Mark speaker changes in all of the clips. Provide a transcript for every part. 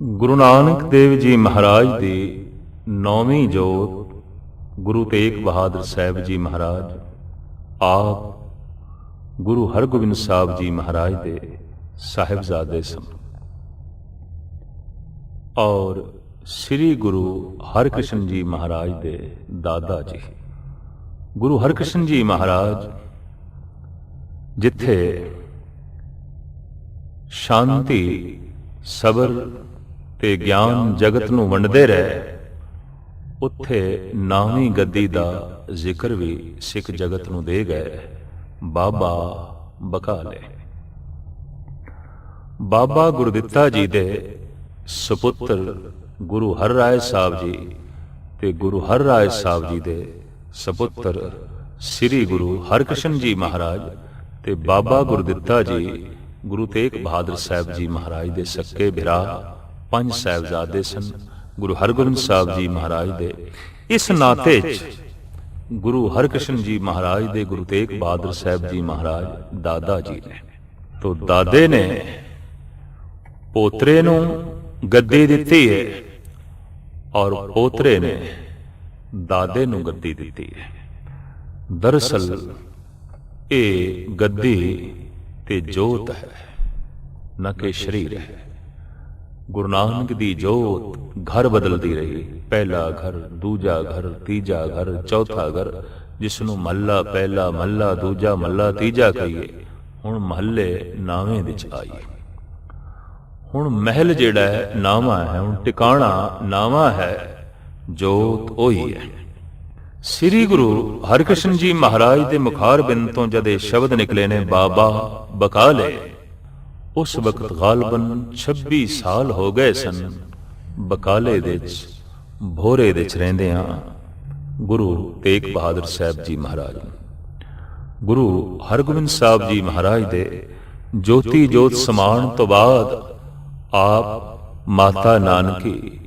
Speaker 1: ਗੁਰੂ ਨਾਨਕ ਦੇਵ ਜੀ ਮਹਾਰਾਜ ਦੀ ਨੌਵੀਂ ਜੋਤ ਗੁਰੂ ਤੇਗ ਬਹਾਦਰ ਸਾਹਿਬ ਜੀ ਮਹਾਰਾਜ ਆਪ ਗੁਰੂ ਹਰਗੋਬਿੰਦ ਸਾਹਿਬ ਜੀ ਮਹਾਰਾਜ ਦੇ ਸਾਹਿਬਜ਼ਾਦੇ ਸਨ ਔਰ ਸ੍ਰੀ ਗੁਰੂ ਹਰਕ੍ਰਿਸ਼ਨ ਜੀ ਮਹਾਰਾਜ ਦੇ ਦਾਦਾ ਜੀ। ਗੁਰੂ ਹਰਕ੍ਰਿਸ਼ਨ ਜੀ ਮਹਾਰਾਜ ਜਿੱਥੇ ਸ਼ਾਂਤੀ ਸਬਰ ਤੇ ਗਿਆਨ ਜਗਤ ਨੂੰ ਵੰਡਦੇ ਰਹੇ, ਉੱਥੇ ਨਾਵੀਂ ਗੱਦੀ ਦਾ ਜ਼ਿਕਰ ਵੀ ਸਿੱਖ ਜਗਤ ਨੂੰ ਦੇ ਗਏ। ਬਾਬਾ ਬਕਾਲੇ ਬਾਬਾ ਗੁਰਦਿੱਤਾ ਜੀ ਦੇ ਸੁਪੁੱਤਰ ਗੁਰੂ ਹਰਰਾਏ ਸਾਹਿਬ ਜੀ ਤੇ ਗੁਰੂ ਹਰਰਾਏ ਸਾਹਿਬ ਜੀ ਦੇ ਸੁਪੁੱਤਰ ਸ੍ਰੀ ਗੁਰੂ ਹਰਕ੍ਰਿਸ਼ਨ ਜੀ ਮਹਾਰਾਜ ਤੇ ਬਾਬਾ ਗੁਰਦਿੱਤਾ ਜੀ ਗੁਰੂ ਤੇਗ ਬਹਾਦਰ ਸਾਹਿਬ ਜੀ ਮਹਾਰਾਜ ਦੇ ਸੱਕੇ ਭਰਾ ਪੰਜ ਸਾਹਿਬਜ਼ਾਦੇ ਸਨ। ਗੁਰੂ ਹਰਗੋਬਿੰਦ ਸਾਹਿਬ ਜੀ ਮਹਾਰਾਜ ਦੇ ਇਸ ਨਾਤੇ 'ਚ ਗੁਰੂ ਹਰਕ੍ਰਿਸ਼ਨ ਜੀ ਮਹਾਰਾਜ ਦੇ ਗੁਰੂ ਤੇਗ ਬਹਾਦਰ ਸਾਹਿਬ ਜੀ ਮਹਾਰਾਜ ਦਾਦਾ ਜੀ ਨੇ। ਤੋ ਦਾਦੇ ਨੇ ਪੋਤਰੇ ਨੂੰ ਗੱਦੀ ਦਿੱਤੀ ਹੈ ਔਰ ਪੋਤਰੇ ਨੇ ਦਾਦੇ ਨੂੰ ਗੱਦੀ ਦਿੱਤੀ ਹੈ। ਦਰਅਸਲ ਇਹ ਗੱਦੀ ਤੇ ਜੋਤ ਹੈ, ਨਾ ਕਿ ਸ਼ਰੀਰ ਹੈ। ਗੁਰੂ ਨਾਨਕ ਦੀ ਜੋਤ ਘਰ ਬਦਲਦੀ ਰਹੀ, ਪਹਿਲਾ ਘਰ, ਦੂਜਾ ਘਰ, ਤੀਜਾ ਘਰ, ਚੌਥਾ ਘਰ, ਜਿਸ ਨੂੰ ਮਹੱਲਾ ਪਹਿਲਾ, ਮਹੱਲਾ ਦੂਜਾ, ਮਹੱਲਾ ਤੀਜਾ ਕਹੀਏ। ਹੁਣ ਮਹੱਲੇ ਨਾਵੇਂ ਵਿੱਚ ਆਈ। ਹੁਣ ਮਹਿਲ ਜਿਹੜਾ ਹੈ ਨਾਵਾਂ ਹੈ, ਹੁਣ ਟਿਕਾਣਾ ਨਾਵਾਂ ਹੈ, ਜੋਤ ਉਹੀ ਹੈ। ਸ੍ਰੀ ਗੁਰੂ ਹਰਕ੍ਰਿਸ਼ਨ ਜੀ ਮਹਾਰਾਜ ਦੇ ਮੁਖਾਰ ਬਿੰਦ ਤੋਂ ਜਦ ਇਹ ਸ਼ਬਦ ਨਿਕਲੇ ਨੇ ਬਾਬਾ ਬਕਾਲੇ, ਉਸ ਵਕਤ ਗਾਲਬਨ 26 ਸਾਲ ਹੋ ਗਏ ਸਨ। ਬਕਾਲੇ ਦੇ ਵਿੱਚ ਭੋਰੇ ਦੇ ਵਿੱਚ ਰਹਿੰਦੇ ਹਾਂ ਗੁਰੂ ਤੇਗ ਬਹਾਦਰ ਸਾਹਿਬ ਜੀ ਮਹਾਰਾਜ। ਗੁਰੂ ਹਰਗੋਬਿੰਦ ਸਾਹਿਬ ਜੀ ਮਹਾਰਾਜ ਦੇ ਜੋਤੀ ਜੋਤ ਸਮਾਣ ਤੋਂ ਬਾਅਦ ਆਪ ਮਾਤਾ ਨਾਨਕੀ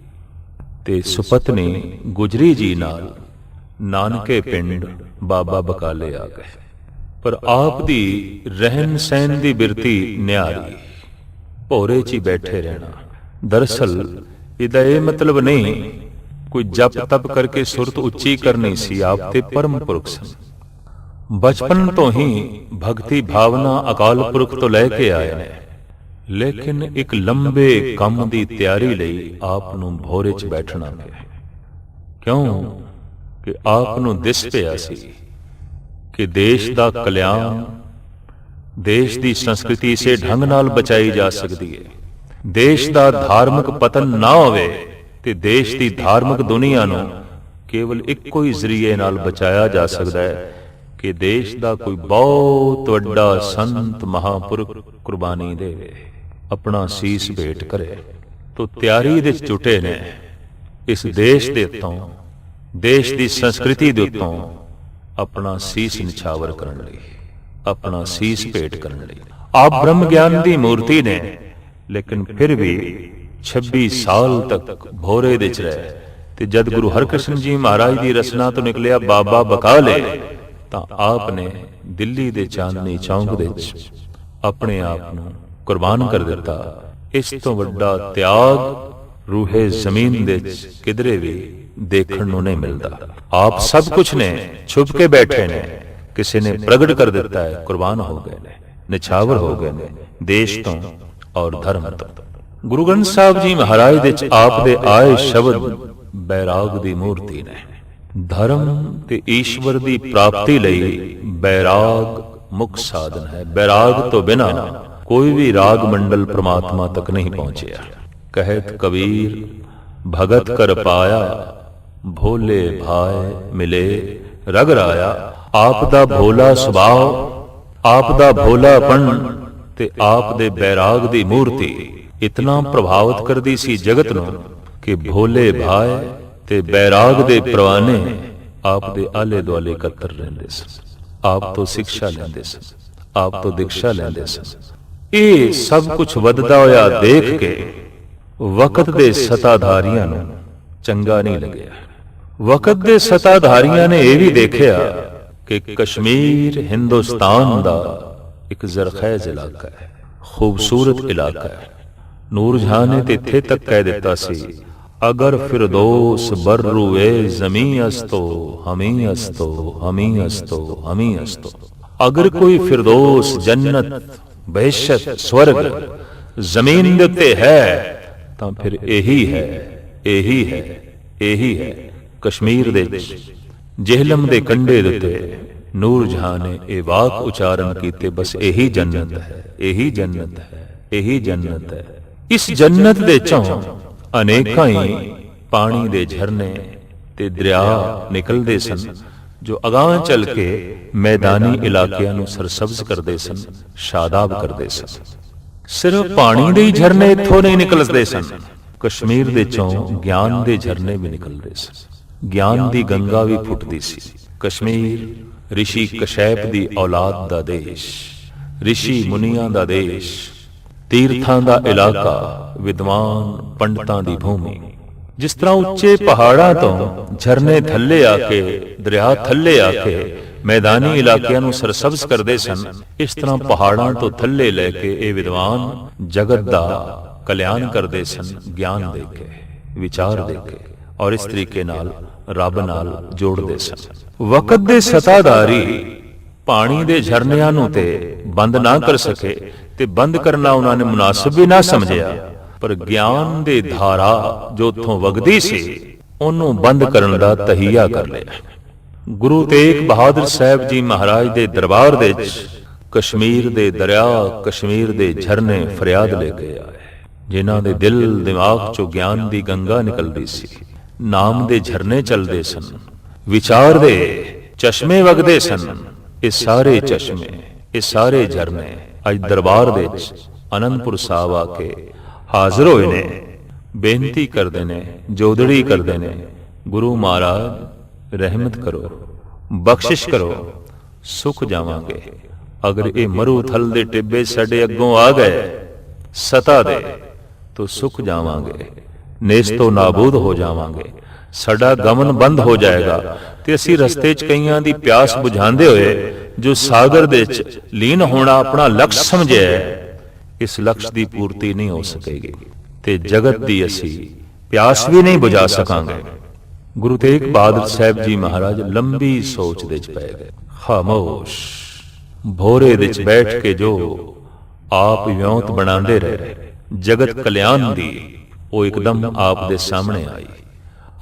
Speaker 1: ਤੇ ਸੁਪਤਨੀ ਗੁਜਰੀ ਜੀ ਨਾਲ ਨਾਨਕੇ ਪਿੰਡ ਬਾਬਾ ਬਕਾਲੇ ਆ ਗਏ। ਪਰ ਆਪ ਦੀ ਰਹਿਣ ਸਹਿਣ ਦੀ ਬਿਰਤੀ ਨਿਆਰੀ, ਭੋਰੇ 'ਚ ਹੀ ਬੈਠੇ ਰਹਿਣਾ। ਦਰਅਸਲ ਇਹਦਾ ਇਹ ਮਤਲਬ ਨਹੀਂ ਕੋਈ ਜਪ ਤਪ ਕਰਕੇ ਸੁਰਤ ਉੱਚੀ ਕਰਨੀ ਸੀ। ਆਪ ਤੇ ਪਰਮ ਪੁਰਖ ਸਨ। ਬਚਪਨ ਤੋਂ ਹੀ ਭਗਤੀ ਭਾਵਨਾ ਅਕਾਲ ਪੁਰਖ ਤੋਂ ਲੈ ਕੇ ਆਏ ਨੇ, ਲੇਕਿਨ ਇੱਕ ਲੰਬੇ ਕੰਮ ਦੀ ਤਿਆਰੀ ਲਈ ਆਪ ਨੂੰ ਭੋਰੇ 'ਚ ਬੈਠਣਾ ਪਿਆ। ਕਿਉਂ ਕਿ ਆਪ ਨੂੰ ਦਿਸ ਪਿਆ ਸੀ ਕਿ ਦੇਸ਼ ਦਾ ਕਲਿਆਣ, ਦੇਸ਼ ਦੀ ਸੰਸਕ੍ਰਿਤੀ ਇਸੇ ਢੰਗ ਨਾਲ ਬਚਾਈ ਜਾ ਸਕਦੀ ਹੈ। ਦੇਸ਼ ਦਾ ਧਾਰਮਿਕ ਪਤਨ ਨਾ ਹੋਵੇ ਤੇ ਦੇਸ਼ ਦੀ ਧਾਰਮਿਕ ਦੁਨੀਆ ਨੂੰ ਕੇਵਲ ਇੱਕੋ ਹੀ ਜ਼ਰੀਏ ਨਾਲ ਬਚਾਇਆ ਜਾ ਸਕਦਾ ਹੈ ਕਿ ਦੇਸ਼ ਦਾ ਕੋਈ ਬਹੁਤ ਵੱਡਾ ਸੰਤ ਮਹਾਪੁਰਖ ਕੁਰਬਾਨੀ ਦੇਵੇ, ਆਪਣਾ ਸੀਸ ਭੇਟ ਕਰੇ। ਤੋ ਤਿਆਰੀ ਦੇ ਜੁਟੇ ਨੇ ਇਸ ਦੇਸ਼ ਦੇ ਉੱਤੋਂ, ਦੇਸ਼ ਦੀ ਸੰਸਕ੍ਰਿਤੀ ਦੇ ਉੱਤੋਂ ਆਪਣਾ ਸੀਸ ਨਿਛਾਵਰ ਕਰਨ ਲਈ, ਆਪਣਾ ਸੀਸ ਭੇਟ ਕਰਨ ਲਈ। ਆਪ ਬ੍ਰਹਮ ਗਿਆਨ ਦੀ ਮੂਰਤੀ ਨੇ, ਲੇਕਿਨ ਫਿਰ ਵੀ 26 ਸਾਲ ਤੱਕ ਭੋਰੇ ਦੇ 'ਚ ਰਹੇ। ਤੇ ਜਦ ਗੁਰੂ ਹਰਕ੍ਰਿਸ਼ਨ ਜੀ ਮਹਾਰਾਜ ਦੀ ਰਸਨਾ ਤੋਂ ਨਿਕਲਿਆ ਬਾਬਾ ਬਕਾਲੇ, ਤਾਂ ਆਪ ਨੇ ਦਿੱਲੀ ਦੇ ਚਾਂਦਨੀ ਚੌਂਕ ਦੇ ਵਿੱਚ ਆਪਣੇ ਆਪ ਨੂੰ ਕੁਰਬਾਨ ਕਰ ਦਿੱਤਾ। ਇਸ ਤੋਂ ਵੱਡਾ ਤਿਆਗ ਰੂਹੇ ਜ਼ਮੀਨ ਦੇ ਵਿੱਚ ਕਿਧਰੇ ਵੀ ਦੇਖਣ ਨੂੰ ਨਹੀਂ ਮਿਲਦਾ। ਆਪ ਸਭ ਕੁਝ ਨੇ, ਛੁਪ ਕੇ ਬੈਠੇ ਨੇ, ਕਿਸੇ ਨੇ ਪ੍ਰਗਟ ਕਰ ਦਿੱਤਾ ਹੈ, ਕੁਰਬਾਨ ਹੋ ਗਏ ਨੇ, ਨਿਛਾਵਰ ਹੋ ਗਏ ਨੇ ਦੇਸ਼ ਤੋਂ ਔਰ ਧਰਮ ਤੋਂ। ਗੁਰੂ ਗ੍ਰੰਥ ਸਾਹਿਬ ਜੀ ਮਹਾਰਾਜ ਦੇ ਵਿੱਚ ਆਪ ਦੇ ਆਏ ਸ਼ਬਦ ਬੈਰਾਗ ਦੀ ਮੂਰਤੀ ਨੇ। ਧਰਮ ਤੇ ਈਸ਼ਵਰ ਦੀ ਪ੍ਰਾਪਤੀ ਲਈ ਬੈਰਾਗ ਮੁੱਖ ਸਾਧਨ ਹੈ। ਬੈਰਾਗ ਤੋਂ ਬਿਨਾਂ ਕੋਈ ਵੀ ਰਾਗ ਮੰਡਲ ਪ੍ਰਮਾਤਮਾ ਤੱਕ ਨਹੀਂ ਪਹੁੰਚਿਆ। ਕਹਿਤ ਕਬੀਰ ਭਗਤ ਕਰ ਪਾਇਆ, ਭੋਲੇ ਭਾਏ ਮਿਲੇ ਰਗ ਰਾਇਆ। ਆਪ ਦਾ ਭੋਲਾ ਸੁਭਾਅ, ਆਪ ਦਾ ਭੋਲਾਪਣ ਤੇ ਆਪ ਦੇ ਬੈਰਾਗ ਦੀ ਮੂਰਤੀ ਇਤਨਾ ਪ੍ਰਭਾਵਿਤ ਕਰਦੀ ਸੀ ਜਗਤ ਨੂੰ ਕਿ ਭੋਲੇ ਭਾਏ ਤੇ ਬੈਰਾਗ ਦੇ ਪ੍ਰਵਾਨੇ ਆਪ ਦੇ ਆਲੇ ਦੁਆਲੇ ਇਕੱਤਰ ਰਹਿੰਦੇ ਸਨ। ਆਪ ਤੋਂ ਸਿੱਖਿਆ ਲੈਂਦੇ ਸਨ, ਆਪ ਤੋਂ ਦੀਕਸ਼ਾ ਲੈਂਦੇ ਸਨ। ਇਹ ਸਭ ਕੁਝ ਵੱਧਦਾ ਹੋਇਆ ਦੇਖ ਕੇ ਵਕਤ ਦੇ ਸਤਾਧਾਰੀਆਂ ਨੂੰ ਚੰਗਾ ਨਹੀਂ ਲੱਗਿਆ। ਵਕਤ ਦੇ ਸਤਾਧਾਰੀਆਂ ਨੇ ਇਹ ਵੀ ਦੇਖਿਆ ਕਿ ਕਸ਼ਮੀਰ ਹਿੰਦੁਸਤਾਨ ਦਾ ਇੱਕ ਜ਼ਰਖੈਜ਼ ਇਲਾਕਾ ਹੈ, ਖੂਬਸੂਰਤ ਇਲਾਕਾ ਹੈ, ਨੂਰ ਜਹਾਂ ਨੇ ਤੇ ਇੱਥੇ ਤੱਕ ਕਹਿ ਦਿੱਤਾ ਸੀ, ਅਗਰ ਫਿਰਦੌਸ ਬਰਰੂਏ ਜ਼ਮੀਂ ਅਸਤੋ ਹਮੀ ਅਸਤੋ ਹਮੀ ਅਸਤੋ ਹਮੀ ਅਸਤੋ। ਅਗਰ ਕੋਈ ਫਿਰਦੌਸ ਜੰਨਤ ਬਹਿਸ਼ਤ ਸਵਰਗ ਜ਼ਮੀਨ ਦੇ ਉੱਤੇ ਹੈ ਤਾਂ ਫਿਰ ਇਹੀ ਹੈ, ਇਹੀ ਹੈ, ਇਹੀ ਹੈ। ਕਸ਼ਮੀਰ ਦੇ ਜਿਹਲਮ ਦੇ ਕੰਢੇ ਦੇ ਉੱਤੇ ਨੂਰ ਜਹਾਂ ਨੇ ਇਹ ਵਾਕ ਉਚਾਰਨ ਕੀਤੇ, ਬਸ ਇਹੀ ਜੰਨਤ ਹੈ, ਇਹੀ ਜੰਨਤ ਹੈ, ਇਹੀ ਜੰਨਤ ਹੈ। ਇਸ ਜੰਨਤ ਦੇ ਚੋਂ ਅਨੇਕਾਂ ਹੀ ਪਾਣੀ ਦੇ ਝਰਨੇ ਤੇ ਦਰਿਆ ਨਿਕਲਦੇ ਸਨ, ਜੋ ਅਗਾਂਹ ਚੱਲ ਕੇ ਮੈਦਾਨੀ ਇਲਾਕਿਆਂ ਨੂੰ ਸਰਸਬਜ਼ ਕਰਦੇ ਸਨ, ਸ਼ਾਦਾਬ ਕਰਦੇ ਸਨ। ਸਿਰਫ ਪਾਣੀ ਦੇ ਹੀ ਝਰਨੇ ਇੱਥੋਂ ਨਹੀਂ ਨਿਕਲਦੇ ਸਨ, ਕਸ਼ਮੀਰ ਦੇ ਚੋਂ ਗਿਆਨ ਦੇ ਝਰਨੇ ਵੀ ਨਿਕਲਦੇ ਸਨ। ਗਿਆਨ ਦੀ ਗੰਗਾ ਵੀ ਫੁੱਟਦੀ ਸੀ। ਕਸ਼ਮੀਰ ਰਿਸ਼ੀ ਕਸ਼ੈਪ ਦੀ ਔਲਾਦ ਦਾ ਦੇਸ਼, ਰਿਸ਼ੀ ਮੁਨੀਆਂ ਦਾ ਦੇਸ਼, ਤੀਰਥਾਂ ਦਾ ਇਲਾਕਾ, ਵਿਦਵਾਨ ਪੰਡਤਾਂ ਦੀ ਭੂਮੀ। ਜਿਸ ਤਰ੍ਹਾਂ ਉੱਚੇ ਪਹਾੜਾਂ ਤੋਂ ਝਰਨੇ ਥੱਲੇ ਆ ਕੇ, ਦਰਿਆ ਥੱਲੇ ਆ ਕੇ ਮੈਦਾਨੀ ਇਲਾਕਿਆਂ ਨੂੰ ਸਰਸਬਜ਼ ਕਰਦੇ ਸਨ, ਇਸ ਤਰ੍ਹਾਂ ਪਹਾੜਾਂ ਤੋਂ ਥੱਲੇ ਲੈ ਕੇ ਇਹ ਵਿਦਵਾਨ ਜਗਤ ਦਾ ਕਲਿਆਣ ਕਰਦੇ ਸਨ, ਗਿਆਨ ਦੇ ਕੇ, ਵਿਚਾਰ ਦੇ ਕੇ, ਔਰ ਇਸ ਤਰੀਕੇ ਨਾਲ ਰੱਬ ਨਾਲ ਜੋੜਦੇ ਸਨ। ਵਕਤ ਦੇ ਸਤਾਧਾਰੀ ਪਾਣੀ ਦੇ ਝਰਨਿਆਂ ਨੂੰ ਤੇ ਬੰਦ ਨਾ ਕਰ ਸਕੇ, ਤੇ ਬੰਦ ਕਰਨਾ ਉਹਨਾਂ ਨੇ ਮੁਨਾਸਿਬ ਵੀ ਨਾ ਸਮਝਿਆ, ਪਰ ਗਿਆਨ ਦੇ ਧਾਰਾ ਜੋ ਉੱਥੋਂ ਵਗਦੀ ਸੀ ਉਹਨੂੰ ਬੰਦ ਕਰਨ ਦਾ ਤਹੀਆ ਕਰ ਲਿਆ। ਗੁਰੂ ਤੇਗ ਬਹਾਦਰ ਸਾਹਿਬ ਜੀ ਮਹਾਰਾਜ ਦੇ ਦਰਬਾਰ ਦੇ ਵਿੱਚ ਕਸ਼ਮੀਰ ਦੇ ਦਰਿਆ, ਕਸ਼ਮੀਰ ਦੇ ਝਰਨੇ ਫਰਿਆਦ ਲੈ ਕੇ ਆਏ, ਜਿਨ੍ਹਾਂ ਦੇ ਦਿਲ ਦਿਮਾਗ ਚੋਂ ਗਿਆਨ ਦੀ ਗੰਗਾ ਨਿਕਲਦੀ ਸੀ, ਨਾਮ ਦੇ ਝਰਨੇ ਚੱਲਦੇ ਸਨ, ਵਿਚਾਰ ਦੇ ਚਸ਼ਮੇ ਵਗਦੇ ਸਨ। ਇਹ ਸਾਰੇ ਚਸ਼ਮੇ, ਇਹ ਸਾਰੇ ਝਰਨੇ ਅੱਜ ਦਰਬਾਰ ਦੇ ਵਿੱਚ ਅਨੰਦਪੁਰ ਸਾਹਿਬ ਆ ਕੇ ਹਾਜ਼ਰ ਹੋਏ ਨੇ, ਬੇਨਤੀ ਕਰਦੇ ਨੇ, ਜੋਦੜੀ ਕਰਦੇ ਨੇ, ਗੁਰੂ ਮਹਾਰਾਜ ਰਹਿਮਤ ਕਰੋ, ਬਖਸ਼ਿਸ਼ ਕਰੋ, ਸੁੱਕ ਜਾਵਾਂਗੇ। ਅਗਰ ਇਹ ਮਰੂ ਥਲ ਦੇ ਟਿੱਬੇ ਸਾਡੇ ਅੱਗੋਂ ਆ ਗਏ ਸਤਾ ਦੇ, ਤੋ ਸੁੱਕ ਜਾਵਾਂਗੇ, ਨੇਸਤੋ ਨਾਬੂਦ ਹੋ ਜਾਵਾਂਗੇ, ਸਾਡਾ ਗਮਨ ਬੰਦ ਹੋ ਜਾਏਗਾ, ਤੇ ਅਸੀਂ ਰਸਤੇ 'ਚ ਕਈਆਂ ਦੀ ਪਿਆਸ ਬੁਝਾਉਂਦੇ ਹੋਏ ਜੋ ਸਾਗਰ ਦੇ ਵਿੱਚ ਲੀਨ ਹੋਣਾ ਆਪਣਾ ਲਕਸ਼ ਸਮਝਿਆ, ਇਸ ਲਕਸ਼ ਦੀ ਪੂਰਤੀ ਨਹੀਂ ਹੋ ਸਕੇਗੀ, ਤੇ ਜਗਤ ਦੀ ਅਸੀਂ ਪਿਆਸ ਵੀ ਨਹੀਂ ਬੁਝਾ ਸਕਾਂਗੇ। ਗੁਰੂ ਤੇਗ ਬਹਾਦਰ ਸਾਹਿਬ ਜੀ ਮਹਾਰਾਜ ਲੰਬੀ ਸੋਚ ਦੇ ਵਿੱਚ ਪੈ ਗਏ। ਖਾਮੋਸ਼ ਭੋਰੇ ਦੇ ਵਿੱਚ ਬੈਠ ਕੇ ਜੋ ਆਪ ਵਿਉਂਤ ਬਣਾਉਂਦੇ ਰਹੇ ਜਗਤ ਕਲਿਆਣ ਦੀ, ਉਹ ਇੱਕਦਮ ਆਪ ਦੇ ਸਾਹਮਣੇ ਆਈ।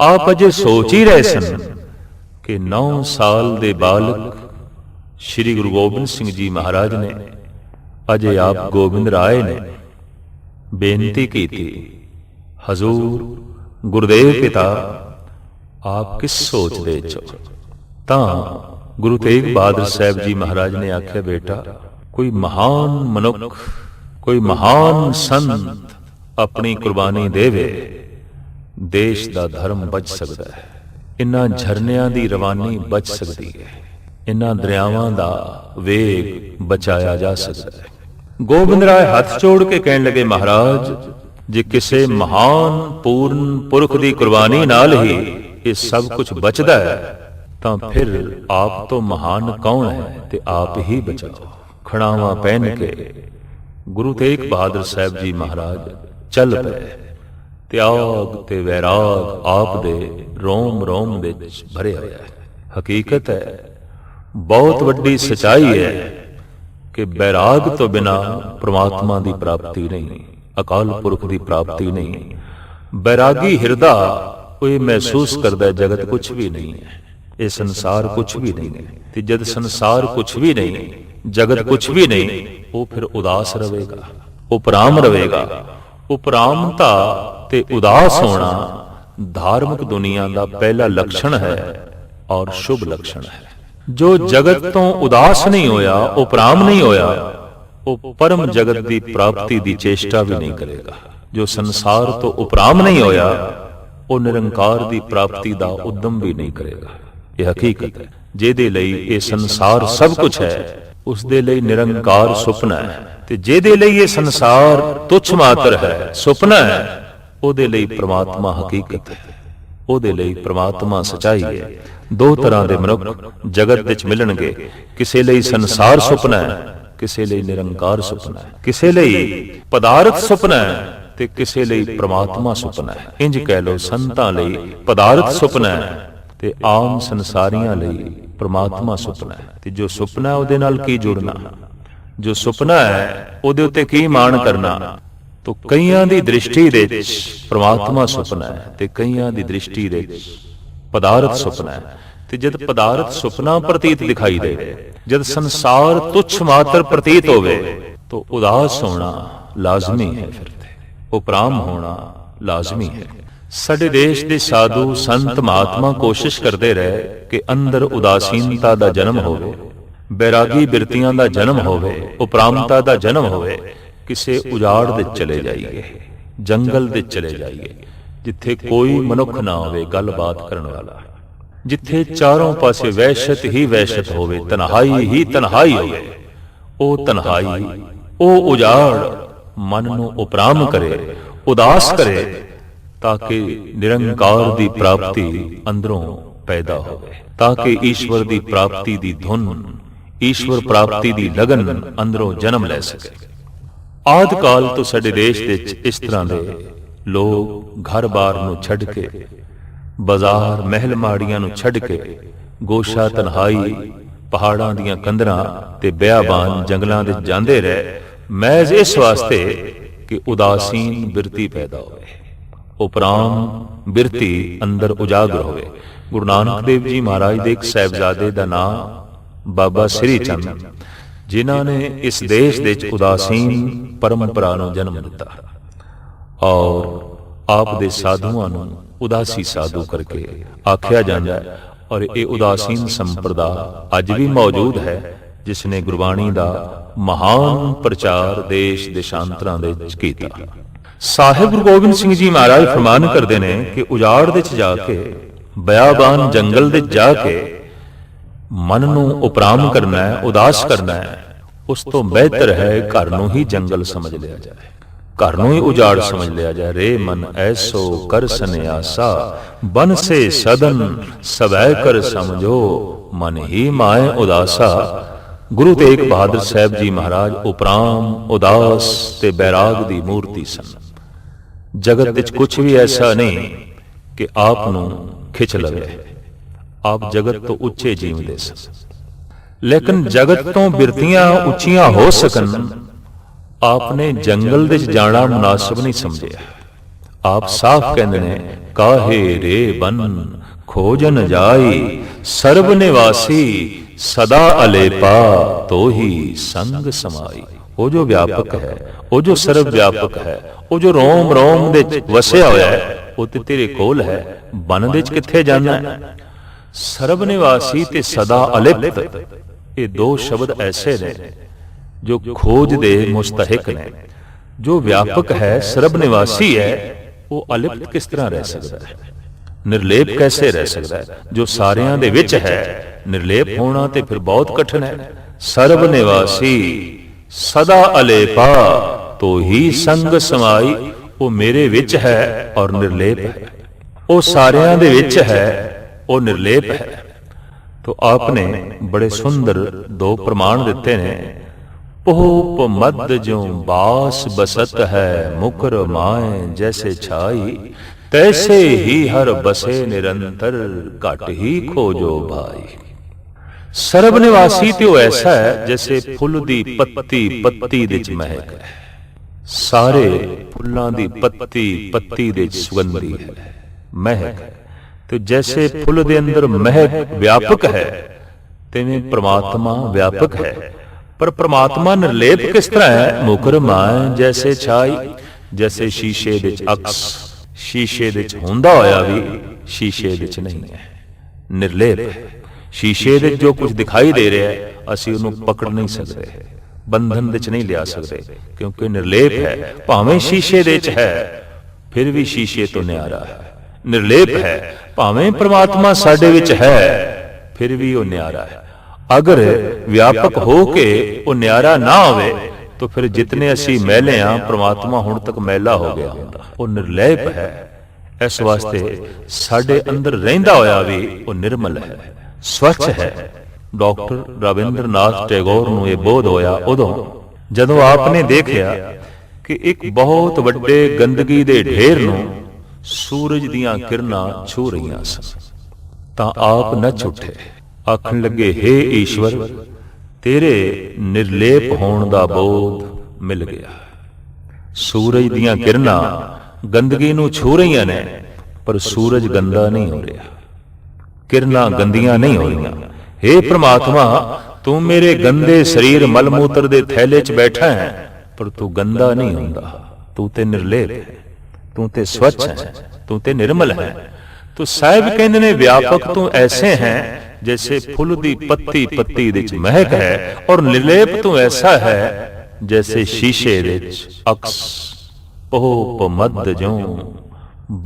Speaker 1: ਆਪ ਅਜੇ ਸੋਚ ਹੀ ਰਹੇ ਸਨ ਕਿ 9 ਸਾਲ ਦੇ ਬਾਲਕ ਸ਼੍ਰੀ ਗੁਰੂ ਗੋਬਿੰਦ ਸਿੰਘ ਜੀ ਮਹਾਰਾਜ ਨੇ, ਅਜੇ ਆਪ ਗੋਬਿੰਦ ਰਾਏ ਨੇ ਬੇਨਤੀ ਕੀਤੀ, ਹਜ਼ੂਰ ਗੁਰਦੇਵ ਪਿਤਾ ਆਪ ਕਿਸ ਸੋਚਦੇ ਚੋ? ਤਾਂ ਗੁਰੂ ਤੇਗ ਬਹਾਦਰ ਸਾਹਿਬ ਜੀ ਮਹਾਰਾਜ ਨੇ ਆਖਿਆ, ਬੇਟਾ ਕੋਈ ਮਹਾਨ ਮਨੁੱਖ, ਕੋਈ ਮਹਾਨ ਸੰਤ ਆਪਣੀ ਕੁਰਬਾਨੀ ਦੇਵੇ, ਦੇਸ਼ ਦਾ ਧਰਮ ਬਚ ਸਕਦਾ ਹੈ, ਇਨ੍ਹਾਂ ਝਰਨਿਆਂ ਦੀ ਰਵਾਨੀ ਬਚ ਸਕਦੀ ਹੈ, ਇਨ੍ਹਾਂ ਦਰਿਆਵਾਂ ਦਾ ਵੇਗ ਬਚਾਇਆ ਜਾ ਸਕਦਾ ਹੈ। ਗੋਬਿੰਦ ਰਾਏ ਹੱਥ ਜੋੜ ਕੇ ਕਹਿਣ ਲੱਗੇ, ਮਹਾਰਾਜ ਜੇ ਕਿਸੇ ਮਹਾਨ ਪੂਰਨ ਪੁਰਖ ਦੀ ਕੁਰਬਾਨੀ ਨਾਲ ਹੀ ਇਹ ਸਭ ਕੁਝ ਬਚਦਾ ਹੈ, ਤਾਂ ਫਿਰ ਆਪ ਤੋਂ ਮਹਾਨ ਕੌਣ ਹੈ, ਤੇ ਆਪ ਹੀ ਬਚਾਓ। ਖੜਾਵਾਂ ਪਹਿਨ ਕੇ ਗੁਰੂ ਤੇਗ ਬਹਾਦਰ ਸਾਹਿਬ ਜੀ ਮਹਾਰਾਜ ਚੱਲ ਪਏ। ਤਿਆਗ ਤੇ ਵੈਰਾਗ ਆਪ ਦੇ ਰੋਮ ਰੋਮ ਵਿੱਚ ਭਰਿਆ ਹੋਇਆ ਹੈ। ਹਕੀਕਤ ਹੈ, ਬਹੁਤ ਵੱਡੀ ਸਚਾਈ ਹੈ ਕਿ ਵੈਰਾਗ ਤੋਂ ਬਿਨਾ ਪ੍ਰਮਾਤਮਾ ਦੀ ਪ੍ਰਾਪਤੀ ਨਹੀਂ, ਅਕਾਲ ਪੁਰਖ ਦੀ ਪ੍ਰਾਪਤੀ ਨਹੀਂ। ਵੈਰਾਗੀ ਹਿਰਦਾ ਉਹ ਇਹ ਮਹਿਸੂਸ ਕਰਦਾ ਜਗਤ ਕੁਛ ਵੀ ਨਹੀਂ ਹੈ, ਇਹ ਸੰਸਾਰ ਕੁਛ ਵੀ ਨਹੀਂ ਹੈ, ਤੇ ਜਦ ਸੰਸਾਰ ਕੁਛ ਵੀ ਨਹੀਂ, ਜਗਤ ਕੁਛ ਵੀ ਨਹੀਂ, ਉਹ ਫਿਰ ਉਦਾਸ ਰਹੇਗਾ, ਉਪਰਾਮ ਰਹੇਗਾ। ਉਪਰਾਮਤਾ ਤੇ ਉਦਾਸ ਹੋਣਾ ਧਾਰਮਿਕ ਦੁਨੀਆ ਦਾ ਪਹਿਲਾ ਲੱਛਣ ਹੈ ਔਰ ਸ਼ੁਭ ਲੱਛਣ ਹੈ। ਜੋ ਜਗਤ ਤੋਂ ਉਦਾਸ ਨਹੀਂ ਹੋਇਆ, ਉਪਰਾਮ ਨਹੀਂ ਹੋਇਆ, ਉਹ ਪਰਮ ਜਗਤ ਦੀ ਪ੍ਰਾਪਤੀ ਦੀ ਚੇਸ਼ਟਾ ਵੀ ਨਹੀਂ ਕਰੇਗਾ। ਜੋ ਸੰਸਾਰ ਤੋਂ ਉਪਰਾਮ ਨਹੀਂ ਹੋਇਆ, ਉਹ ਨਿਰੰਕਾਰ ਦੀ ਪ੍ਰਾਪਤੀ ਦਾ ਉਦਮ ਵੀ ਨਹੀਂ ਕਰੇਗਾ। ਇਹ ਹਕੀਕਤ ਹੈ। ਜਿਹਦੇ ਲਈ ਇਹ ਸੰਸਾਰ ਸਭ ਕੁਝ ਹੈ, ਉਸ ਦੇ ਲਈ ਨਿਰੰਕਾਰ ਸੁਪਨਾ ਹੈ, ਤੇ ਜਿਹਦੇ ਲਈ ਇਹ ਸੰਸਾਰ ਤੁੱਛ ਮਾਤਰ ਹੈ, ਸੁਪਨਾ ਹੈ, ਉਹਦੇ ਲਈ ਪ੍ਰਮਾਤਮਾ ਹਕੀਕਤ ਹੈ, ਉਹਦੇ ਲਈ ਪ੍ਰਮਾਤਮਾ ਸਚਾਈ ਹੈ। ਦੋ ਤਰ੍ਹਾਂ ਦੇ ਮਨੁੱਖ ਜਗਤ ਵਿੱਚ ਮਿਲਣਗੇ, ਕਿਸੇ ਲਈ ਸੰਸਾਰ ਸੁਪਨਾ ਹੈ, ਕਿਸੇ ਲਈ ਨਿਰੰਕਾਰ ਸੁਪਨਾ ਹੈ, ਕਿਸੇ ਲਈ ਪਦਾਰਥ ਸੁਪਨਾ ਹੈ, ਤੇ ਕਿਸੇ ਲਈ ਪ੍ਰਮਾਤਮਾ ਸੁਪਨਾ ਹੈ। ਇੰਜ ਕਹਿ ਲਓ, ਸੰਤਾਂ ਲਈ ਪਦਾਰਥ ਸੁਪਨਾ ਹੈ ਤੇ ਆਮ ਸੰਸਾਰੀਆਂ ਲਈ ਪ੍ਰਮਾਤਮਾ ਸੁਪਨਾ ਹੈ। ਤੇ ਜੋ ਸੁਪਨਾ ਉਹਦੇ ਨਾਲ ਕੀ ਜੁੜਨਾ, ਜੋ ਸੁਪਨਾ ਹੈ ਉਹਦੇ ਉੱਤੇ ਕੀ ਮਾਣ ਕਰਨਾ। ਤੋ ਕਈਆਂ ਦੀ ਦ੍ਰਿਸ਼ਟੀ ਦੇ ਵਿੱਚ ਪ੍ਰਮਾਤਮਾ ਸੁਪਨਾ ਹੈ ਤੇ ਕਈਆਂ ਦੀ ਦ੍ਰਿਸ਼ਟੀ ਦੇ ਵਿੱਚ ਪਦਾਰਥ ਸੁਪਨਾ ਹੈ। ਤੇ ਜਦ ਪਦਾਰਥ ਸੁਪਨਾ ਪ੍ਰਤੀਤ ਦਿਖਾਈ ਦੇਵੇ, ਜਦ ਸੰਸਾਰ ਤੁੱਛ ਮਾਤਰ ਪ੍ਰਤੀਤ ਹੋਵੇ, तो उदास होना लाजमी है, फिर उपराम होना लाजमी है। साडे देश दे साधु संत महात्मा कोशिश करते रहे कि अंदर उदासीनता दा जन्म होवे, बैरागी बिरतियां दा जन्म होवे, उपरामता दा जन्म होवे। किसे उजाड़ दे चले जाइए, जंगल दे चले जाइए, जिथे कोई मनुख ना होवे गलबात करने वाला, जिथे चारों पासे वहशत ही वहशत होवे, तन्हाई ही तन्हाई होवे। ओ तन्हाई, ओ उजाड़ मन नूं उपराम करे, उदास करे, ताकि निरंकार दी प्राप्ति अंदरों पैदा होवे, ताकि ईश्वर दी प्राप्ति दी धुन, ईश्वर प्राप्ति दी लगन अंदरों जन्म लै सके। आदि काल तो साडे देश दे इस तरह दे लोग घर बार नूं छड्ड के, बाजार महल माड़ियां नूं छड्ड के, गोशा तन्हाई पहाड़ां दियां कंदरां ते बियाबान जंगलां दे जांदे रहे, महज इस वास्ते कि उदासीन बिरती पैदा होवे, उपराम बिरती अंदर उजागर होवे। गुरु नानक देव जी महाराज दे एक साहिबजादे दा नाम बाबा श्री चंद, जिन्हां ने इस देश दे उदासीन परंपरा नूं जन्म दिता और आप दे साधुआं नूं उदासी साधु करके आख्या जांदा है। और ये उदासीन संप्रदाय अज भी मौजूद है, जिसने गुरबाणी का महान प्रचार देश देशांतरां दे विच कीता। साहिब गुरु गोबिंद सिंह जी महाराज फरमान करते हैं कि उजाड़ दे जाके, बयाबान जंगल दे जाके मन नूं उपराम करना है, उदास करना है, उस तो बेहतर है घर नूं ही जंगल समझ लिया जाए, घर नूं ही उजाड़ समझ लिया जाए। रे मन ऐसो कर सन्यासा, बन से सदन सवै कर समझो, मन ही माए उदासा। गुरु तेग बहादुर साहब जी महाराज उपराम, उदास ते बैराग दी मूर्ति सन। जगत विच कुछ भी ऐसा नहीं कि आप नूं खिच लवे, आप जगत तो उच्चे जीवदे सन, लेकिन जगत तो बिरतियां उच्चियां हो सकन, आपने जंगल दे जाना मुनासिब नहीं समझिया। आप साफ कहते हैं, काहे रे बन खोजन जाई, सर्व निवासी सदा अलेपा, तो ही संग समाई। वो जो व्यापक है, वो जो सर्व व्यापक है, वो जो रोम रोम दे वसिया होया है, वो ते तेरे कोल है, बन दे किथे जाना है। सर्व निवासी ते सदा अलिप्त, ये दो शब्द ऐसे ने जो खोज दे मुस्तहिक ने। जो व्यापक है, सर्व निवासी है, वो अलिप्त किस तरह रह सकता है, निर्लेप कैसे रह सकता है। जो सारियां दे विच है, निर्लेप होना ते फिर बहुत कठिन है। सर्व निवासी सदा अलेपा, तो ही संग समाई। वो मेरे विच है और निर्लेप है, वो सारियां दे विच है, वो निर्लेप है। तो आपने बड़े सुंदर दो प्रमाण दिते ने। पोप मद जो बास बसत है, मुकर माए जैसे छाई, तैसे ही हर बसे निरंतर, घट ही खोजो भाई। सर्वनिवासी तो ऐसा है जैसे फुल दी पत्ती पत्ती दे च महक है, सारे फुल्लां दी पत्ती पत्ती दे च सुगंधी है, महक है। तो जैसे फुल दे अंदर महक व्यापक है, तिवें परमात्मा व्यापक है। पर परमात्मा निर्लेप किस तरह है, मुकर माए जैसे छाई। जैसे शीशे दे च अक्स शीशे दे च हुंदा होया भी शीशे दे च नहीं है, निर्लेप है। शीशे दे जो कुछ दिखाई दे रहा है, असीं उहनूं पकड़ नहीं सकते, बंधन दे च नहीं लिया सकते, क्योंकि निर्लेप है। भावें शीशे दे च है, फिर भी शीशे तो न्यारा है, निर्लेप है। भावें परमात्मा साडे विच है, फिर भी वो न्यारा है। अगर व्यापक हो के वो न्यारा ना होवे, तो फिर जितने असी मैले हां, परमात्मा हुण तक मैला हो गया हुंदा। वो निर्लेप है, इस वास्ते साडे अंदर रहिंदा होया भी वो निर्मल है, स्वच्छ है। डॉक्टर रविंद्रनाथ टैगोर नूं ये बोध होया उदों जदों आपने देखिया ਕਿ ਇੱਕ ਬਹੁਤ ਵੱਡੇ ਗੰਦਗੀ ਦੇ ਢੇਰ ਨੂੰ ਸੂਰਜ ਦੀਆਂ ਕਿਰਨਾਂ ਛੂ ਰਹੀਆਂ ਸਨ। ਤਾਂ ਆਪ ਨੱਚ ਉੱਠੇ, ਆਖਣ ਲੱਗੇ, ਹੇ ਈਸ਼ਵਰ, ਤੇਰੇ ਨਿਰਲੇਪ ਹੋਣ ਦਾ ਬੋਧ ਮਿਲ ਗਿਆ। ਸੂਰਜ ਦੀਆਂ ਕਿਰਨਾਂ ਗੰਦਗੀ ਨੂੰ ਛੂ ਰਹੀਆਂ ਨੇ, ਪਰ ਸੂਰਜ ਗੰਦਾ ਨਹੀਂ ਹੋ ਰਿਹਾ, ਕਿਰਨਾਂ ਗੰਦੀਆਂ ਨਹੀਂ ਹੋ ਰਹੀਆਂ। ਹੇ ਪ੍ਰਮਾਤਮਾ, ਤੂੰ ਮੇਰੇ ਗੰਦੇ ਸਰੀਰ ਮਲ ਮੂਤਰ ਦੇ ਥੈਲੇ 'ਚ ਬੈਠਾ ਹੈ, ਪਰ ਤੂੰ ਗੰਦਾ ਨਹੀਂ ਹੁੰਦਾ। ਤੂੰ ਤੇ ਨਿਰਲੇਪ ਹੈ, ਤੂੰ ਤੇ ਸਵੱਛ ਹੈ, ਤੂੰ ਤੇ ਨਿਰਮਲ ਹੈ। ਤੋ ਸਾਹਿਬ ਕਹਿੰਦੇ ਨੇ, ਵਿਆਪਕ ਤੂੰ ਐਸੇ ਹੈ जैसे फुल दी पत्ती पत्ती विच महक है, और निर्लेप तू ऐसा है जैसे शीशे विच अक्स पोप मद जो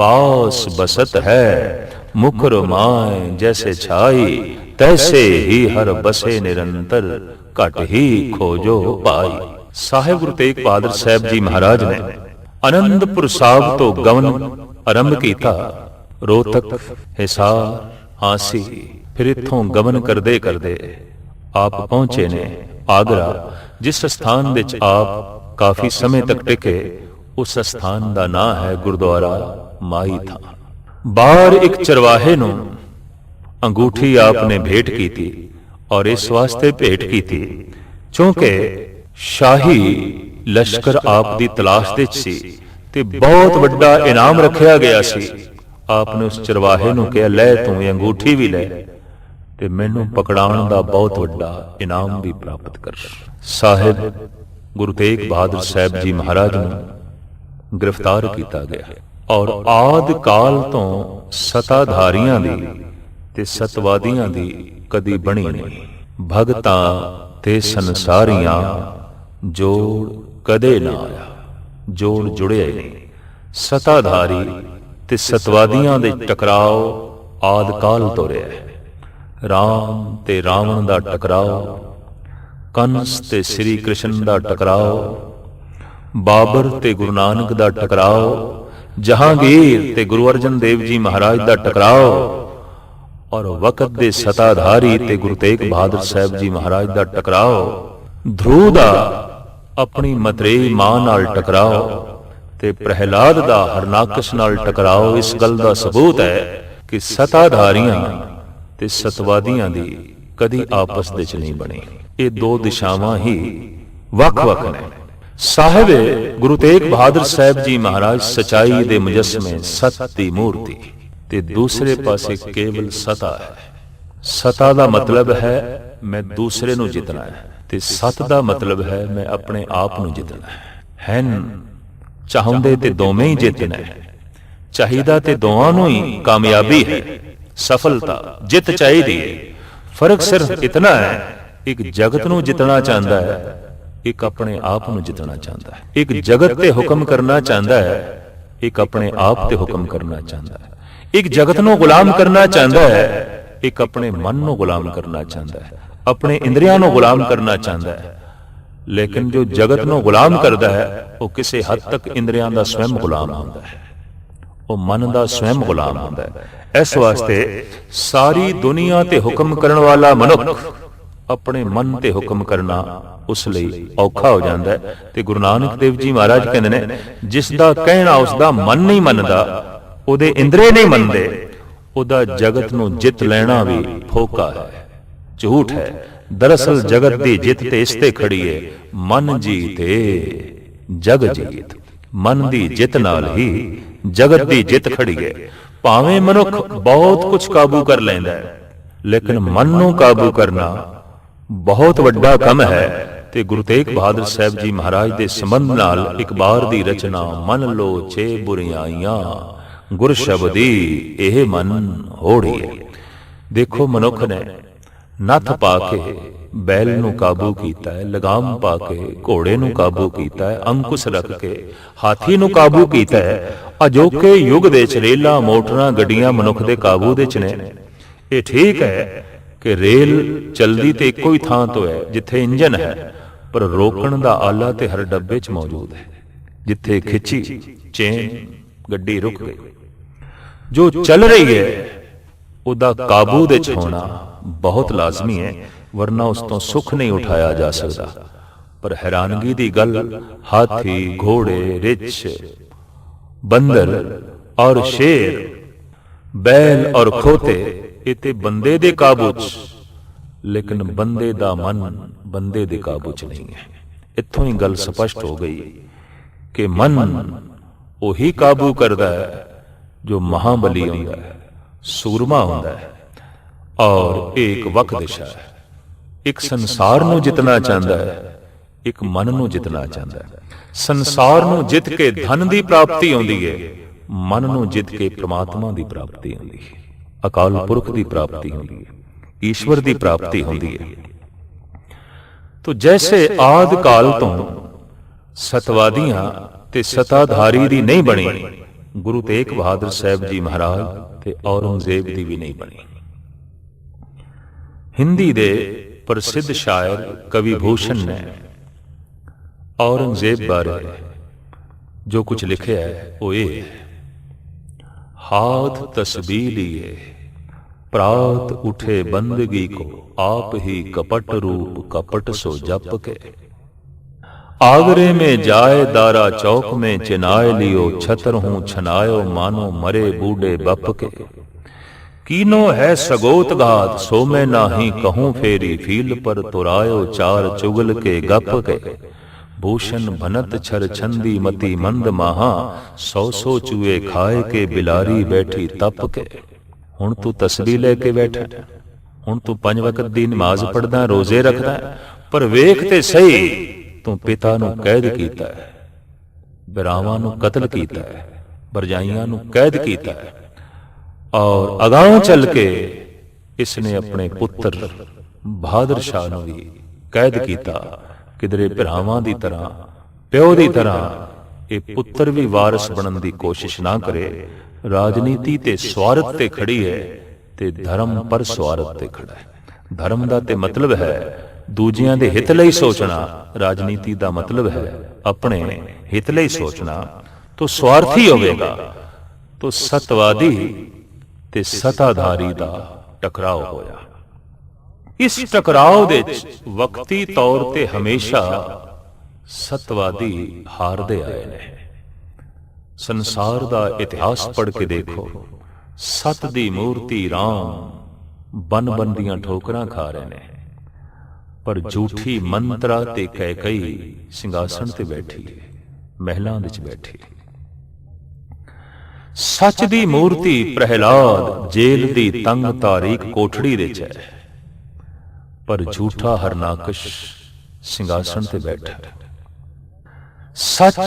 Speaker 1: बास बसत है। मुख रोमाए जैसे छाई, तैसे ही हर बसे निरंतर, घट ही खोजो पाई। साहिब गुरु तेग बहादुर साहब जी महाराज ने आनंदपुर साहब तो गवन आरंभ किया। रोहतक, हिसार, हांसी, फिर इत्थों गमन करदे करदे आप पहुंचे ने आगरा, जिस स्थान विच आप काफी समय तक टिके। उस स्थान का नाम है गुरुद्वारा माई था। बाहर एक चरवाहे नूं अंगूठी आपने भेंट की थी, और इस वास्ते भेंट की थी क्योंकि शाही लश्कर आप दी तलाश विच सी ते बहुत वड्डा इनाम रखिया गया सी। आपने उस चरवाहे नूं कहा, लै तूं ये अंगूठी भी लै ते मैनू पकड़ाउण दा बहुत वड्डा इनाम भी प्राप्त कर। साहिब गुरु तेग बहादुर साहब जी महाराज नूं गिरफ्तार किया गया, और आदि काल तो सताधारियां दी ते सतवादियां दी कदी बनी नहीं। भगतां ते संसारियां जोड़ कदे ना आया, जोड़ जुड़िया नहीं। सताधारी ते सतवादियां दे टकराव आदि काल तो रहा है। राम ते रावण दा टकराव, कंस ते श्री कृष्ण दा टकराव, बाबर ते गुरु नानक दा टकराव, जहांगीर ते गुरु अर्जन देव जी महाराज दा टकराव, और वक़्त दे सताधारी ते गुरु तेग बहादुर साहब जी महाराज दा टकराव। ध्रुव दा अपनी मतरेई मां नाल टकराव, ते प्रहलाद दा हरनाकश नाल टकराव। इस गल दा सबूत है कि सताधारियां ते सतवादियां दी कदी आपस दे च नहीं बनी। ये दो दिशावां ही वख-वख ने। साहिब गुरु तेग बहादुर साहब जी महाराज सच्चाई दे मुजस्मे, सत दी मूर्ति, ते दूसरे पासे केवल सता है। सता दा मतलब है मैं दूसरे नूं जितना है, ते सत दा मतलब है मैं अपने आप नूं जितना है। हैन चाहुंदे ते दोवें ही जितना है, चाहिदा ते दोवां नूं ही कामयाबी है, सफलता जित चाहिदी है। फर्क सिर्फ इतना है, एक जगत नूं जितना चाहता है, एक अपने आप नूं जितना चाहता है। एक जगत ते हुक्म करना चाहता है, एक अपने आप ते हुक्म करना चाहता है। एक जगत नूं गुलाम करना चाहता है, एक अपने मन नूं गुलाम करना चाहता है, अपने इंद्रियां नूं गुलाम करना चाहता है। लेकिन जो जगत नूं गुलाम करता है, वो किसी हद तक इंद्रियां दा स्वयं गुलाम होता है, वो मन दा स्वयं गुलाम होता है। इस वास्ते सारी दुनिया ते हुक्म करने वाला मनुख अपने मन ते हुक्म करना उस लई औखा हो जाता है। ते गुरु नानक देव जी महाराज कहते ने, जिस दा कहना उसदा मन नहीं मनदा, उहदे इंद्रिय नहीं मनदे, उहदा जगत नूं जित लेना भी फोका है, झूठ है। दरअसल जगत दी जित ते इसते खड़ी है, मन जीते जग जीत। मन दी जित नाल ही जगत दी जित खड़ी है। भावें मनुख बहुत कुछ काबू कर लैंदा है, लेकिन मन नूं काबू करना बहुत वड्डा काम है। ते गुरु तेग बहादुर साहब जी महाराज दे संबंध नाल एक बार दी रचना, मन लो छे बुरियाइयां गुर शब्दी एह मन होड़ी है। देखो मनुख ने नथ पा के बैल नूं काबू कीता है, लगाम पा के घोड़े नूं काबू कीता है, अंकुश रख के हाथी नूं काबू कीता है। अजोके युग दे च रेलां मोटरां गड्डियां मनुख दे काबू दे च ने। ये ठीक है कि रेल चलदी ते इक्को ही थां तो है जिथे इंजन है, पर रोकण दा आला ते हर डब्बे च मौजूद है। जिथे खिंची चेन गड्डी रुक गई। जो चल रही है उदा काबू दे च होना बहुत लाजमी है, वरना उस तो सुख नहीं उठाया जा सकता। ਪਰ ਹੈਰਾਨਗੀ ਦੀ ਗੱਲ, ਹਾਥੀ, ਘੋੜੇ, ਰਿੱਛ, ਬੰਦਰ ਔਰ ਸ਼ੇਰ, ਬੈਲ ਔਰ ਖੋਤੇ, ਇਹ ਤੇ ਬੰਦੇ ਦੇ ਕਾਬੂ 'ਚ, ਲੇਕਿਨ ਬੰਦੇ ਦਾ ਮਨ ਬੰਦੇ ਦੇ ਕਾਬੂ 'ਚ ਨਹੀਂ ਹੈ। ਇੱਥੋਂ ਹੀ ਗੱਲ ਸਪਸ਼ਟ ਹੋ ਗਈ ਕਿ ਮਨ ਉਹੀ ਕਾਬੂ ਕਰਦਾ ਹੈ ਜੋ ਮਹਾਬਲੀ ਹੁੰਦਾ ਹੈ, ਸੂਰਮਾ ਹੁੰਦਾ ਹੈ। ਔਰ ਇਹ ਇੱਕ ਵਕ ਦਿਸ਼ਾ ਹੈ। ਇੱਕ ਸੰਸਾਰ ਨੂੰ ਜਿੱਤਣਾ ਚਾਹੁੰਦਾ ਹੈ, ਇੱਕ ਮਨ ਨੂੰ ਜਿੱਤਣਾ ਚਾਹੁੰਦਾ ਹੈ। ਸੰਸਾਰ ਨੂੰ ਜਿੱਤ ਕੇ ਧਨ ਦੀ ਪ੍ਰਾਪਤੀ ਆਉਂਦੀ ਹੈ, ਮਨ ਨੂੰ ਜਿੱਤ ਕੇ ਪ੍ਰਮਾਤਮਾ ਦੀ ਪ੍ਰਾਪਤੀ ਆਉਂਦੀ ਹੈ, ਅਕਾਲ ਪੁਰਖ ਦੀ ਪ੍ਰਾਪਤੀ ਹੁੰਦੀ ਹੈ, ਈਸ਼ਵਰ ਦੀ ਪ੍ਰਾਪਤੀ ਹੁੰਦੀ ਹੈ। ਤੋ ਜੈਸੇ ਆਦਿ ਕਾਲ ਤੋਂ ਸਤਵਾਦੀਆਂ ਤੇ ਸਤਾਧਾਰੀ ਦੀ ਨਹੀਂ ਬਣੀ, ਗੁਰੂ ਤੇਗ ਬਹਾਦਰ ਸਾਹਿਬ ਜੀ ਮਹਾਰਾਜ ਤੇ ਔਰੰਗਜ਼ੇਬ ਦੀ ਵੀ ਨਹੀਂ ਬਣੀ। ਹਿੰਦੀ ਦੇ ਪ੍ਰਸਿੱਧ ਸ਼ਾਇਰ ਕਵੀ ਭੂਸ਼ਣ ਨੇ ਔਰੰਗਜ਼ੇਬ ਬਾਰੇ ਜੋ ਕੁਝ ਲਿਖਿਆ ਹੈ ਉਹ ਇਹ ਹੈ, हाथ तस्बीह लिए प्रात उठे बंदगी को, आप ही कपट रूप कपट सो जप के। आगरे में जाए दारा चौक में चिनाए लियो, छतर हूं छनायो मानो मरे बूढ़े बप के। कीनो है सगोत घात सो मैं नाही कहूं फेरी, फील पर तुरायो चार चुगल के गप के। भूषण भनत छर छंदी मती मंद माहा, सौ सौ चूहे खाए के बिलारी बैठी तप के। हुण तू तस्बीह लेके बैठा, हुण तू 5 वक्त दी नमाज पढ़दा, रोजे रखदा, पर वेख ते सही तू पिता नू कैद कीता है, बिरावां नू कतल कीता है, भरजाइयां नू कैद कीता है, और अगां चल के इसने अपने पुत्र बहादुर शाह नू भी कैद कीता। किधरे भरावां दी तरह, प्यो दी तरह ये पुत्र भी वारिस बनन दी कोशिश ना करे। राजनीति ते स्वार्थ ते खड़ी है ते धर्म पर स्वार्थ ते खड़ा है। धर्म दा ते मतलब है दूजियां दे हित लई सोचना, राजनीति दा मतलब है अपने हित लई सोचना। तो स्वार्थी होवेगा तो सतवादी ते सताधारी दा टकराव होया। इस टकराव दे वक्ती तौर ते हमेशा सतवादी हारदे आए ने। संसार दा इतिहास पढ़ के देखो, सत दी मूर्ति राम बन बन दियां ठोकरां खा रहे ने, पर झूठी मंत्रा ते कैकई सिंघासन ते बैठी, महलां विच बैठी। सच दी मूर्ति प्रहलाद जेल दी तंग तारीक कोठड़ी विच है, पर झूठा हरनाकश सिंघासन ते बैठा। सच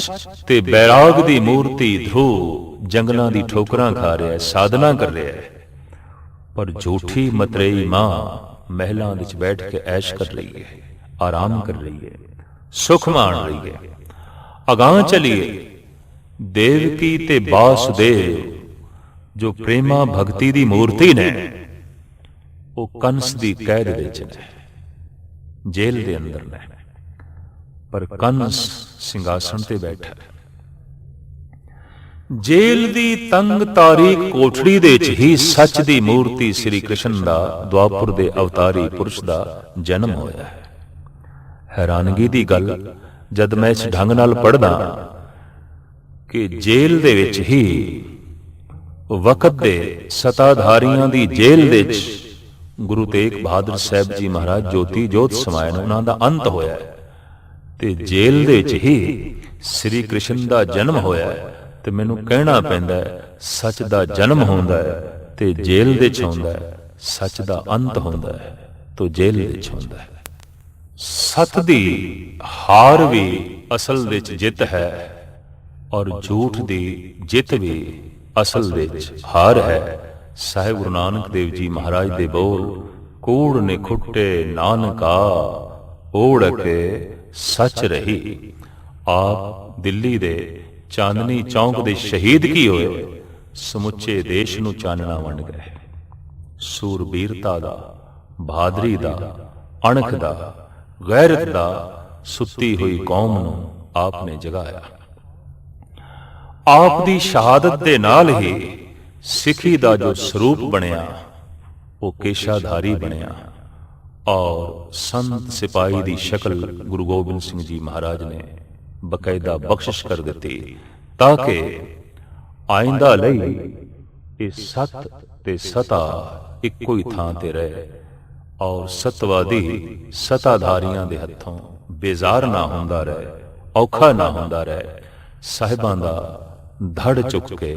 Speaker 1: ते बैराग दी मूर्ति ध्रुव जंगलां दी ठोकरां खा रहा है, साधना कर रहा है, पर झूठी मतरेई मां महलां विच बैठ के ऐश कर रही है, आराम कर रही है, सुख मान रही है। अगां चलिए, देवकी ते वासुदेव जो प्रेमा भक्ति दी मूर्ति ने, वो कंस दी कैद विच ने, जेल दे अंदर ने, पर कंस सिंघासन ते बैठा। जेल दी तंग तारीक कोठड़ी दे च ही सच दी मूर्ति श्री कृष्ण दा, द्वापर दे अवतारी पुरुष दा जन्म होया है। हैरानगी दी गल जद मैं इस ढंग नाल पढ़दा कि जेल दे विच ही वक्त दे सताधारियां दी जेल दे च गुरु तेग बहादुर साहब जी महाराज ज्योति जोत समाए ने, उन्हां दा अंत होया है, ते जेल दे च ही श्री कृष्ण दा जन्म होया है। ते मैनू कहना पैंदा है सच दा जन्म होंदा है ते जेल दे च होंदा है, सच दा अंत होंदा है तो जेल दे च होंदा है। सत दी हार भी असल दे च जित है, और झूठ दी जित भी असल दे च हार है। साहिब गुरु नानक देव जी महाराज दे बोल, कूड़ ने खुट्टे नानका ओढ़ के सच रही। आप दिल्ली दे चांदनी चौक दे शहीद की होए, समुचे देश नू चानना वंड गए। सूरबीरता दा, बहादरी दा, अणख दा, गैरत दा सुत्ती हुई कौम नू आपने जगाया। आप दी शहादत दे नाल ही सिखी दा जो स्वरूप बनया वो केशाधारी बनया। और संत सिपाही की शक्ल गुरु गोबिंद सिंह जी महाराज ने बकायदा बख्शिश कर दी, ताकि आइंदा लई ये सत ते सता इक्को ही थां ते रहे और सतवादी सताधारियां दे हत्थों बेजार ना हुंदा रहे, औखा ना हुंदा रहे। साहिबां दा धड़ चुक के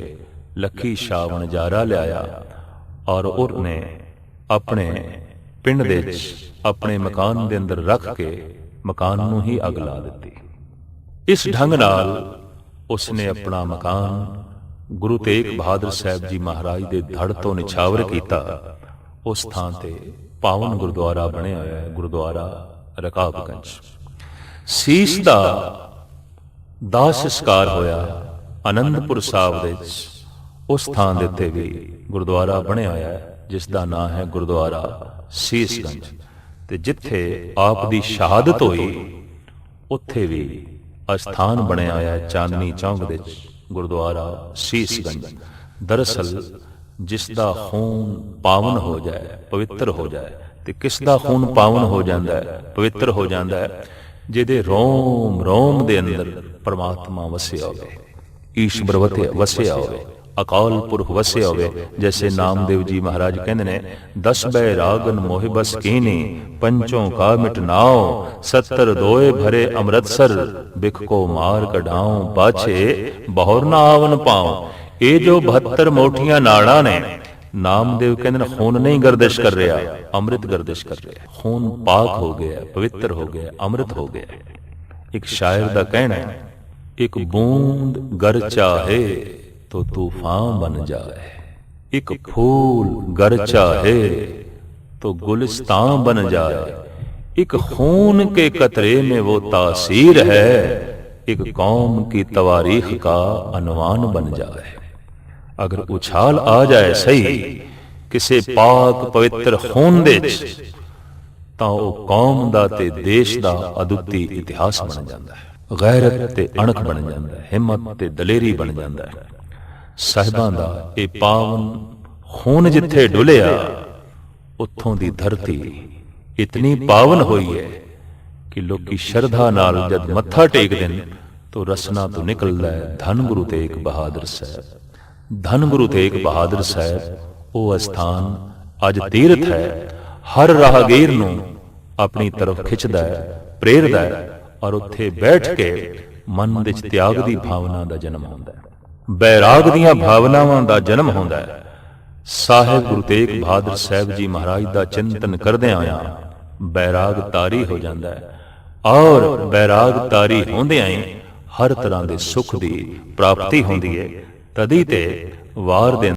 Speaker 1: लखी शाह वणजारा लिया और उन्हें अपने पिंड दे विच अपने मकान दे अंदर रख के मकान नूं ही अग ला दित्ती। इस ढंग नाल उसने अपना मकान गुरु तेग बहादुर साहब जी महाराज दे धड़ तो निछावर किया। उस थां ते पावन गुरुद्वारा बने होया है, गुरुद्वारा रकाबगंज। सीस दा दाह संस्कार होया आनंदपुर साहब दे विच, उस थां दे उत्ते भी गुरुद्वारा बने होया है जिसका नाम है गुरुद्वारा सीसगंज। ते जिथे आप दी शहादत हुई उत्थे भी अस्थान बनया होया है चांदनी चौक दे गुरुद्वारा सीसगंज। दरअसल जिसका खून पावन हो जाए, पवित्र हो जाए, तो किसका खून पावन हो जाता है, पवित्र हो जाता है, जिहदे रोम रोम दे अंदर परमात्मा वसिया होवे, ईश्वर वसिया होवे, अकाल पुरख वसिया होवे। जैसे नामदेव जी महाराज कहते ने, 10 बैरागन मोहि बस कीनी, पंचों का मिटनाओ, 70 दोए भरे अमृतसर, बिख को मार कढ़ाओ, पाछे बहुर ना आवन पाओ। ये जो 72 मोठियां नाड़ा ने, नामदेव कहते ने खून नहीं गर्दिश कर रहा, अमृत गर्दिश कर रहा। खून पाक हो गया, पवित्र हो गया, अमृत हो गया। एक शायर का कहना है, एक बूंद गर चाहे तो तूफान बन जाए, एक फूल गर चाहे तो गुलिस्तान बन जाए, एक खून के कतरे में वो तासीर है, एक कौम की तवारीख का अनवान बन जाए। अगर उछाल आ जाए सही किसी पाक पवित्र खून दे तां वो कौम दा ते देश दा अदुੱਤੀ इतिहास बन जाता है, गैरत ते अणख बन जाता है, हिम्मत ते दलेरी बन जाता है। साहिबां दा ये पावन खून जिथे डुलिया, उत्थों दी धरती इतनी पावन हुई है कि लोग श्रद्धा नाल जद मत्था टेकदे ने तो रसना तो निकलदा है धन गुरु तेग बहादुर साहब। धन गुरु तेग बहादुर साहब वो स्थान अज तीर्थ है, हर राहगीर नूं अपनी तरफ खिंचदा है, प्रेरदा है, और उत्थे बैठ के मन विच त्याग दी भावना दा जन्म होंदा है, बैराग दीआं भावनावां दा जन्म होंदा है। साहिब गुरु तेग बहादुर साहब जी महाराज दा चिंतन करदे आया बैराग तारी हो जाता है, और बैराग तारी होंदे ही हर तरह के सुख की प्राप्ति होंदी है। तदी ते वार दे